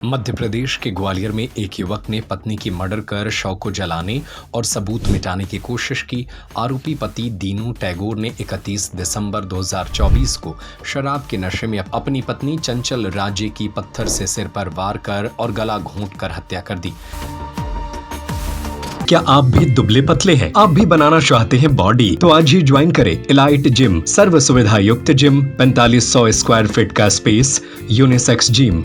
मध्य प्रदेश के ग्वालियर में एक युवक ने पत्नी की मर्डर कर शव को जलाने और सबूत मिटाने की कोशिश की। आरोपी पति दीनू टैगोर ने 31 दिसंबर 2024 को शराब के नशे में अपनी पत्नी चंचल राजे की पत्थर से सिर पर वार कर और गला घोंटकर हत्या कर दी। क्या आप भी दुबले पतले हैं? आप भी बनाना चाहते हैं बॉडी? तो आज ही ज्वाइन करें एलाइट जिम। सर्व सुविधा युक्त जिम, 4500 स्क्वायर फीट का स्पेस, यूनिसेक्स जिम।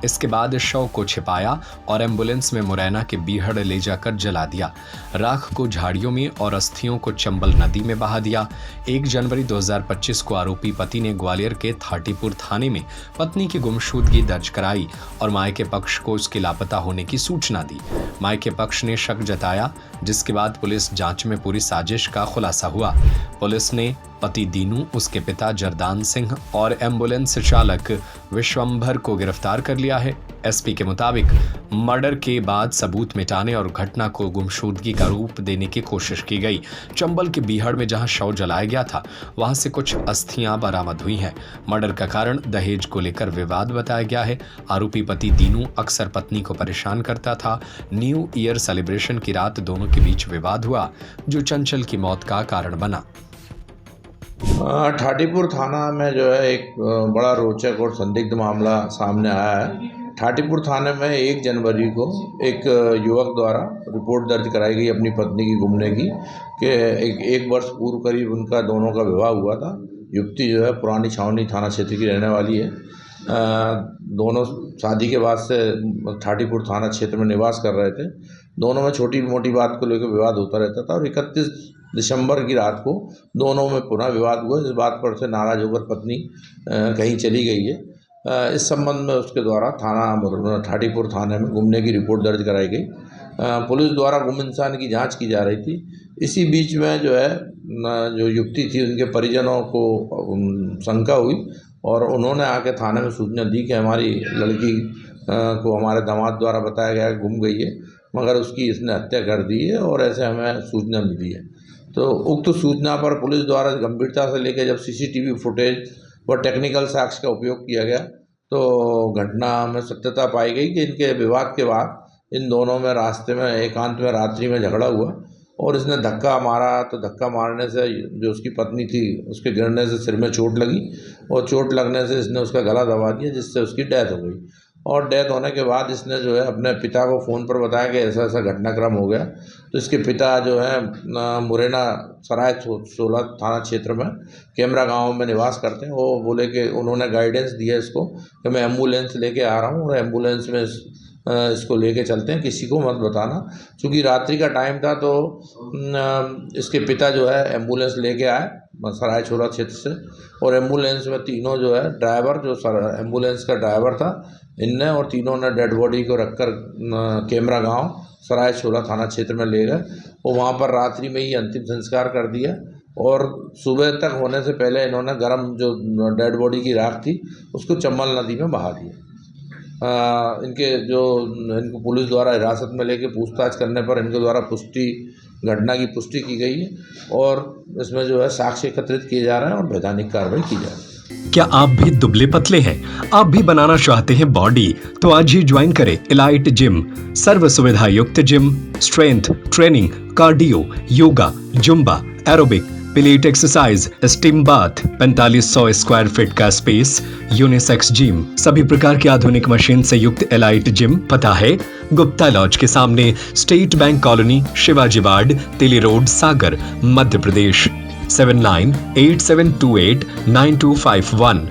इसके बाद शव को छिपाया और एम्बुलेंस में मुरैना के बीहड़ ले जाकर जला दिया। राख को झाड़ियों में और अस्थियों को चंबल नदी में बहा दिया। 1 जनवरी 2025 को आरोपी पति ने ग्वालियर के थाटीपुर थाने में पत्नी की गुमशुदगी दर्ज कराई और मायके पक्ष को उसके लापता होने की सूचना दी। मायके पक्ष ने शक जताया, जिसके बाद पुलिस जांच में पूरी साजिश का खुलासा हुआ। पुलिस ने पति दीनू, उसके पिता जरदान सिंह और एम्बुलेंस चालक विश्वंभर को गिरफ्तार कर लिया है। एसपी के मुताबिक मर्डर के बाद सबूत मिटाने और घटना को गुमशुदगी का रूप देने की कोशिश की गई। चंबल के बीहड़ में जहां शव जलाया गया था, वहां से कुछ अस्थियां बरामद हुई हैं। मर्डर का कारण दहेज को लेकर विवाद बताया गया है। आरोपी पति दीनू अक्सर पत्नी को परेशान करता था। न्यू ईयर सेलिब्रेशन की रात दोनों के बीच विवाद हुआ, जो चंचल की मौत का कारण बना। थाटीपुर थाना में जो है एक बड़ा रोचक और संदिग्ध मामला सामने आया है। थाटीपुर थाने में 1 जनवरी को एक युवक द्वारा रिपोर्ट दर्ज कराई गई अपनी पत्नी की गुमने की कि एक वर्ष पूर्व करीब उनका दोनों का विवाह हुआ था। युवती जो है पुरानी छावनी थाना क्षेत्र की रहने वाली है। दोनों शादी के बाद से थाटीपुर थाना क्षेत्र में निवास कर रहे थे। दोनों में छोटी मोटी बात को लेकर विवाद होता रहता था और 31 दिसंबर की रात को दोनों में पुनः विवाद हुआ। इस बात पर से नाराज होकर पत्नी कहीं चली गई है। इस संबंध में उसके द्वारा थाटीपुर थाने में गुमने की रिपोर्ट दर्ज कराई गई। पुलिस द्वारा गुम इंसान की जांच की जा रही थी। इसी बीच में जो है जो युवती थी, उनके परिजनों को शंका हुई और उन्होंने आके थाने में सूचना दी कि हमारी लड़की को हमारे दामाद द्वारा बताया गया कि गुम गई है, मगर उसकी इसने हत्या कर दी है और ऐसे हमें सूचना मिली है। तो उक्त सूचना पर पुलिस द्वारा गंभीरता से लेकर जब सीसीटीवी फुटेज व टेक्निकल साक्ष्य का उपयोग किया गया तो घटना में सत्यता पाई गई कि इनके विवाद के बाद इन दोनों में रास्ते में एकांत में रात्रि में झगड़ा हुआ और इसने धक्का मारा। तो धक्का मारने से जो उसकी पत्नी थी, उसके गिरने से सिर में चोट लगी और चोट लगने से इसने उसका गला दबा दिया, जिससे उसकी डेथ हो गई। और डेथ होने के बाद इसने जो है अपने पिता को फ़ोन पर बताया कि ऐसा ऐसा घटनाक्रम हो गया। तो इसके पिता जो है मुरैना सराय 16 थाना क्षेत्र में कैमरा गांव में निवास करते हैं। वो बोले कि उन्होंने गाइडेंस दिया इसको कि मैं एम्बुलेंस लेके आ रहा हूँ और एम्बुलेंस में इसको लेके चलते हैं, किसी को मत बताना। चूँकि रात्रि का टाइम था तो इसके पिता जो है एम्बुलेंस लेके आए सराय छोला क्षेत्र से और एम्बुलेंस में तीनों जो है ड्राइवर, जो एम्बुलेंस का ड्राइवर था, इनने और तीनों ने डेड बॉडी को रखकर कैमरा गांव सराय छोला थाना क्षेत्र में ले गए और वहां पर रात्रि में ही अंतिम संस्कार कर दिया। और सुबह तक होने से पहले इन्होंने गर्म जो डेड बॉडी की राख थी उसको चंबल नदी में बहा दिया। इनको पुलिस द्वारा हिरासत में लेके पूछताछ करने पर इनके द्वारा घटना की पुष्टि की गई है और इसमें जो है साक्ष्य एकत्रित किए जा रहे हैं और वैधानिक कार्रवाई की जा रही है। क्या आप भी दुबले पतले हैं? आप भी बनाना चाहते हैं बॉडी? तो आज ही ज्वाइन करें एलाइट जिम। सर्व सुविधा युक्त gym, strength training, cardio, yoga, Zumba, aerobic, pellet exercise, steam bath, 4500 square feet का स्पेस, यूनिसेक्स जिम, सभी प्रकार की आधुनिक मशीन से युक्त एलाइट जिम। पता है गुप्ता लॉज के सामने, state bank colony, Shivaji ward, तिली रोड, सागर, मध्य प्रदेश। 7987289251